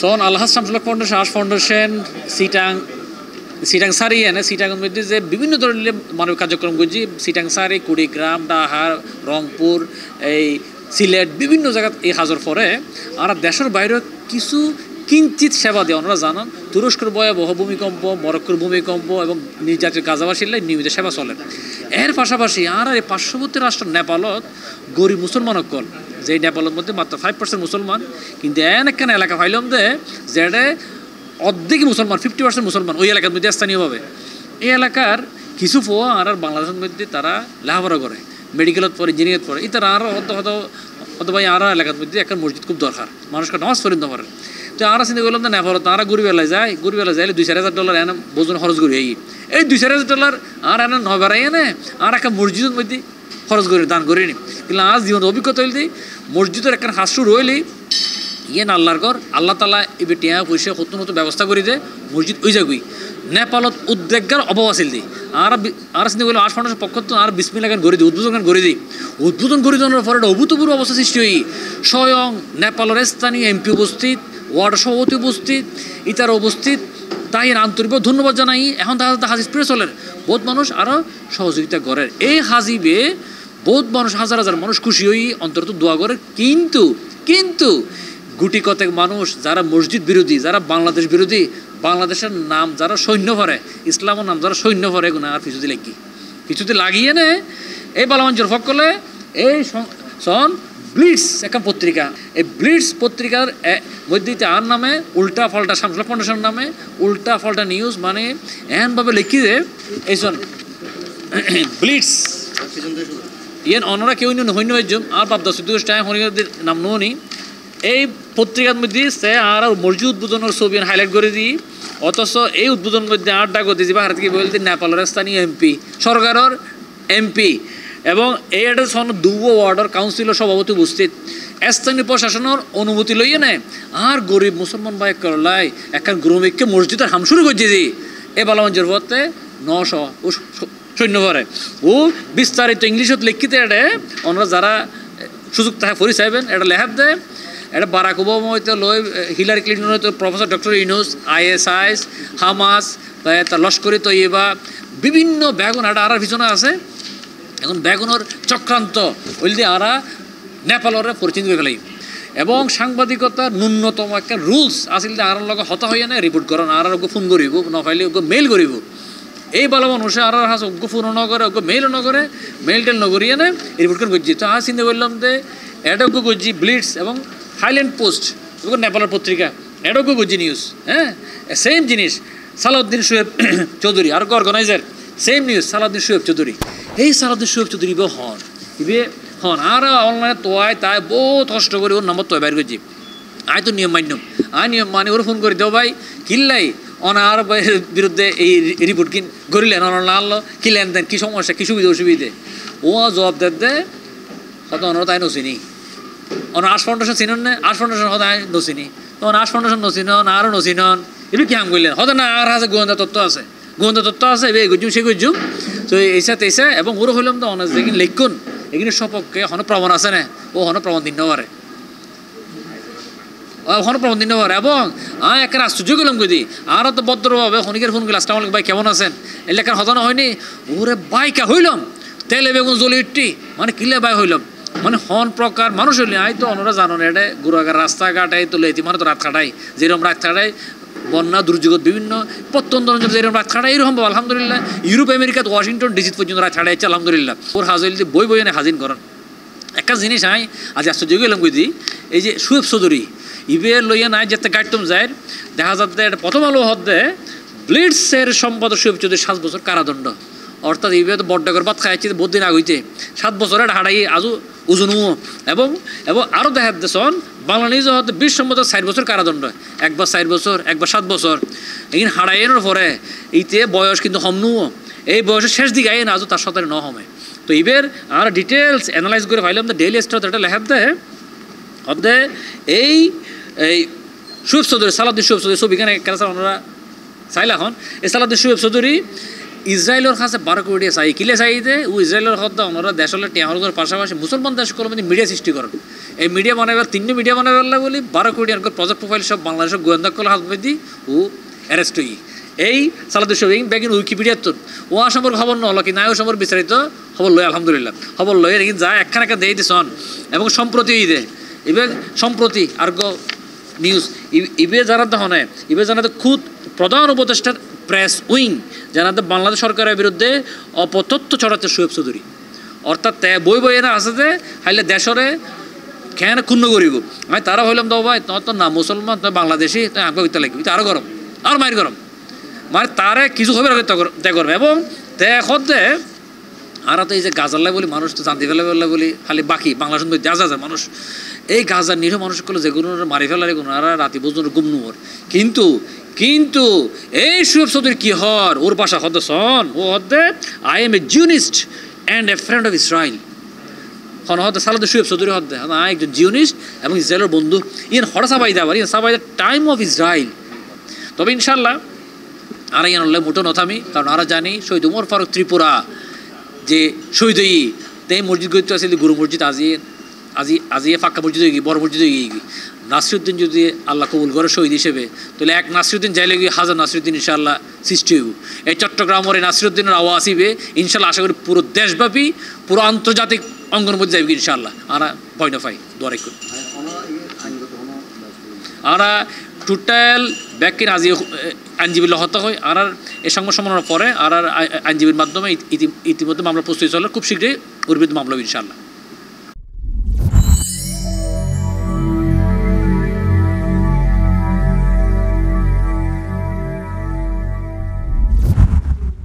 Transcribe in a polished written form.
সন আলহাজ শামসুল হক foundation আশ foundation সিটাং সারি এনে সিটাংয়ের মধ্যে যে বিভিন্ন ধরনের মানবিক কার্যক্রম করছি সিটাং সারি কুড়িগ্রাম ডাহার রংপুর এই সিলেট বিভিন্ন জায়গা এই হাজর পরে আর দেশের বাইরে কিছু কিঞ্চিত সেবা দেয় ওনারা জানান তুরস্কের ভয়াবহ ভূমিকম্প মরক্কোর ভূমিকম্প এবং নির্যাতিত গাজাবাসীর নিয়মিত সেবা চলে এর পাশাপাশি আর এই পার্শ্ববর্তী রাষ্ট্র নেপালত গরিব মুসলমান অকল যে নেপালের মধ্যে মাত্র 5% মুসলমান কিন্তু এখানে এলাকা পাইলাম যেটা অর্ধেক মুসলমান 50% মুসলমান ওই এলাকার মধ্যে স্থানীয়ভাবে এই এলাকার কিছু ফোয়া আর বাংলাদেশের মধ্যে তারা লেখাপড়া করে মেডিকেলত পড়ে ইঞ্জিনিয়ার পড়ে তারা আরও অথবা আর এলাকার মধ্যে একটা মসজিদ খুব দরকার মানুষকে নামাজ পড়িতে পারে তো আমরা চিন্তা করলাম নেপালত তারা গরিবেলায় যায় যাইলে $2,000 এনে বোজন খরচ করি এই $2,000 আর এনে নয় বেড়াই এনে আর একটা মসজিদের মধ্যে খরচ করে দান করে নি কিন্তু আজ জীবন অভিজ্ঞতা হইলে মসজিদের একটা হাস শুরু হইলেই ইয়ে আল্লাহর ঘর আল্লাহ তালা এবার টিয়া পয়সা নতুন নতুন ব্যবস্থা করে দেয় মসজিদ ওই যাগুই নেপালত উদ্বেগার অভাব আছিল দিই আর চিন্তা করলাম আশ ফাউন্ডেশন পক্ষ তো আর বিসমিল্লাহ গান করে দিই উদ্বোধন করে দেওয়ার পরে একটা অভূতপূর্ব অবস্থা সৃষ্টি হই স্বয়ং নেপালের স্থানীয় এমপি উপস্থিত ওয়ার্ড সভাপতি উপস্থিত ইতারা উপস্থিত তাই আন্তরিক ধন্যবাদ জানাই এখন তারা হাজির ফিরে চলেন বহুত মানুষ আরও সহযোগিতা করেন এই হাজিবে বহুত মানুষ হাজার হাজার মানুষ খুশি হই অন্তত দোয়া করে কিন্তু গুটি কতেক মানুষ যারা মসজিদ বিরোধী যারা বাংলাদেশ বিরোধী বাংলাদেশের নাম যারা সৈন্য ভরে ইসলামের নাম যারা সৈন্য ভরে এগুলো আর কিছুতে লাগিয়ে নে এই বালামঞ্চের ফকলে এই সন ব্লিটস একটা পত্রিকা এই ব্লিটস পত্রিকার মধ্যে আর নামে উল্টা ফাল্টা শামসুল হক ফাউন্ডেশন নামে উল্টা ফাল্টা নিউজ মানে এমনভাবে লিখি যে এইসন ব্লিটস ইয়েন অনরা কেউ হইন্য আর বাপ 10 টাইম হরিদের নাম নি এই পত্রিকার মধ্যে সে আর মসজিদ উদ্বোধনের ছবি হাইলাইট করে দিই অথচ এই উদ্বোধনের মধ্যে আর ডাক দিয়েছি ভারত কি বলতে নেপালের স্থানীয় এমপি সরকারের এমপি এবং এই একটা দুব ওয়ার্ডের কাউন্সিলর সভাপতি উপস্থিত স্থানীয় প্রশাসনের অনুমতি লইয়ে নেয় আর গরিব মুসলমান ভাই করলাই একখান গ্রমিককে মসজিদের হাম শুরু করছে যে এ বালামঞ্জের পথে 900 ও সৈন্য ভরে ও বিস্তারিত ইংলিশত লিখিতে এটা ওনারা যারা সুযোগ তাহা ফরি চাইবেন এটা লেখাত দেয় এটা বারাক ওবামা হইতে লই হিলারি ক্লিন্টন হইতে professor doctor Yunus ISIS Hamas তার লস্করি তৈবা বিভিন্ন ব্যাগুন এটা আর পিছনে আছে এখন ব্যাগুনের চক্রান্ত বলতে আরা নেপালরে পরিচিত হয়ে ফেলাই এবং সাংবাদিকতার ন্যূনতম একটা রুলস আসলে আর লগে হতা হইয়া না রিপোর্ট করেন আর ওকে ফোন করিব নফাইলে ওকে মেইল করিব এই ভালো মানুষে আর হাস ওকে ফোনও নকরে ওকে মেইলও নকরে মেইল টেল নকরিয়ে না রিপোর্ট করে করছি তো চিন্তা করলাম যে এটা ওকে করছি ব্লিটস এবং হাইল্যান্ড পোস্ট ওকে নেপালের পত্রিকা এটা ওকে করছি নিউজ হ্যাঁ সেম জিনিস সালাউদ্দিন শোয়েব চৌধুরী আর organiser same news Salauddin Shoaib Chowdhury এই সালাউদ্দিন শোয়েব চৌধুরী হন আর অনলাইনে তোয়ায় তাই বহুত কষ্ট করে ওর নম্বর তোয় বাইর করছি আয় তো নিয়ম মানে ওর ফোন করে দেও ভাই কিনলাই অনার বিরুদ্ধে এই রিপোর্ট করিলেন অনার আনলো কি লেনদেন কী সমস্যা কী সুবিধা অসুবিধে ও জবাব দে হয়তো অনারা তাই নচিনি অনার আশ ফাউন্ডেশন চিনন না আশ ফাউন্ডেশন হয়তো নচিনি তখন আশ ফাউন্ডেশন নচিনন আরও নচিনন এগুলো কি হাম করলেন হয়তো না আর আছে গোয়েন্দা তত্ত্ব আছে এ গজুম সে গজুম তো এইসা তেইসা এবং ওরও হইলাম তো অনার যেদিন লেখুন এগুলো সপক্ষে হন প্রমাণ আছে না ও হন প্রমাণ দিন পারে হন প্রমাণ দিন পারে এবং একটা আশ্চর্য গেলাম কদি আরও তো ভদ্রভাবে হনিকের ফোন গেল আসসালামু আলাইকুম ভাই কেমন আছেন এলাকার হতানো হয়নি ওরে বাইকা হইলাম তেলে বেগুন জ্বলি ইট্টি মানে কিলে বাই হইলাম মানে হন প্রকার মানুষ হইলে আই তো অনরা জানো না এটা গুড়াগার রাস্তাঘাটাই তো লেতি মানে তো রাত কাটাই যেরকম রাত কাটাই বন্যা দুর্যোগ বিভিন্ন প্রত্যন্ত অঞ্চল যেরকম রাত কাটাই এরকম আলহামদুলিল্লাহ ইউরোপ আমেরিকাত ওয়াশিংটন ডিসি পর্যন্ত রাত ছাড়াইছে আলহামদুলিল্লাহ ওর হাজির বই এনে হাজির করেন একটা জিনিস আজ আশ্চর্য গেলাম বুঝি এই যে শোয়েব চৌধুরী ইবের লইয়া নাই যেতে গাইটম যায় দেখা যাচ্ছে এটা প্রথম আলো হদ্দে ব্লিটসের সম্পাদক শোয়েব চৌধুরী 7 বছর কারাদণ্ড অর্থাৎ ইবে তো বড্ডাগর ভাত খাইছে বহুত দিন আগইতে 7 বছরের হাড়াই আজও ওজনও এবং আরও দেখা দিয়েছেন বাংলাদেশ হতে 20 সম্মত 4 বছর কারাদণ্ড একবার 4 বছর একবার 7 বছর এখানে হাড়াইয়ের পরে ইতে বয়স কিন্তু হমনুও এই বয়সের শেষ দিকে আইন আজও তার সাথে ন হমে তো এবার আর ডিটেলস অ্যানালাইজ করে ফাইলাম দ্য ডেইলি স্টার এটা লেখার দেয় হতে এই শোয়েব চৌধুরী সালাউদ্দিন শোয়েব চৌধুরী ছবিখানে কেন ওনারা চাইলে এখন এই সালাউদ্দিন শোয়েব চৌধুরী ইসরায়েলের কাছে 12 কোটি চাই কিলে চাইতে ও ইসরায়েলের হত্যা ওনারা দেশের টেহার পাশাপাশি মুসলমান দেশগুলো মধ্যে মিডিয়া সৃষ্টি করেন এই মিডিয়া বানাবার 3 মিডিয়া বানাবার বলি 12 কোটি আর প্রজেক্ট প্রোফাইল সব বাংলাদেশের গোয়েন্দা কল হাত বেঁধি ও অ্যারেস্ট হই এই সালাদুর শফিক বেগিন উইকিপিডিয়ার তো ও সম্পর্কে খবর নহল কি নাই ও সম্পর্কে বিস্তারিত খবর লয় আলহামদুলিল্লাহ খবর লয় কিন্তু যা একখান দিয়ে দিছন এবং সম্প্রতি দে এবার সম্প্রতি আর নিউজ ইবে জানাতে হনে ইবে জানাতে খুদ প্রধান উপদেষ্টার প্রেস উইং জানাতে বাংলাদেশ সরকারের বিরুদ্ধে অপতথ্য ছড়াচ্ছে শোয়েব চৌধুরী অর্থাৎ বই বই এনে আছে যে হাইলে দেশরে খেয়ে ক্ষুণ্ণ করিব আমি তারা হইলাম তো ভাই তোমার তো না মুসলমান তুমি বাংলাদেশি তুমি আঁকা করতে লাগবে আরও গরম আর মায়ের গরম মানে তারে কিছু হবে ত্যাগ করবে এবং দেখতে আর তো এই যে গাজাল্লাই বলি মানুষ তো জানতে ফেলা বলি খালি বাকি বাংলাদেশ যা মানুষ এই গাজার নিরীহ মানুষগুলো যেগুলো মারি ফেলার এগুলো আর রাতি বুঝুন গুমনুর কিন্তু কিন্তু এই শোয়েব চৌধুরী কি হর ওর বাসা হদ্দে সন ও হদ্দে I am a Zionist and a friend of Israel হন হদ্দে সালাদে শোয়েব চৌধুরী হদ্দে হ্যাঁ একজন জিওনিস্ট এবং ইসরায়েলের বন্ধু ইন হরা সাবাই দেওয়ার ইন সাবাই দ্য টাইম অফ ইসরায়েল তবে ইনশাল্লাহ আর ইয়ান মোটো নথামি কারণ আর জানি শহীদ উমর ফারুক ত্রিপুরা যে শহীদ হই তে মসজিদ গইতে আসলে গুরু মসজিদ আজি ফাঁকা মসজিদ হয়ে গিয়ে বড় মসজিদ হয়ে গিয়ে নাসিরুদ্দিন যদি আল্লাহ কবুল করে শহীদ হিসেবে তাহলে এক নাসিরুদ্দিন যাইলে গিয়ে হাজার নাসিরুদ্দিন ইনশাআল্লাহ সৃষ্টি হইব এই চট্টগ্রামের এই নাসিরুদ্দিনের আওয়াজ আসিবে ইনশাল্লাহ আশা করি পুরো দেশব্যাপী পুরো আন্তর্জাতিক অঙ্গনের মধ্যে যাইবে ইনশাআল্লাহ আরা ভয় না পাই দোয়ারে করি আরা টোটাল ব্যাকিন আজি আইনজীবীর হত্যা হয় আর এই সংবাদ সম্মেলনের পরে আর আইনজীবীর মাধ্যমে ইতিমধ্যে মামলা প্রস্তুতি চলে খুব শীঘ্রই ওর বিরুদ্ধে মামলা ইনশাআল্লাহ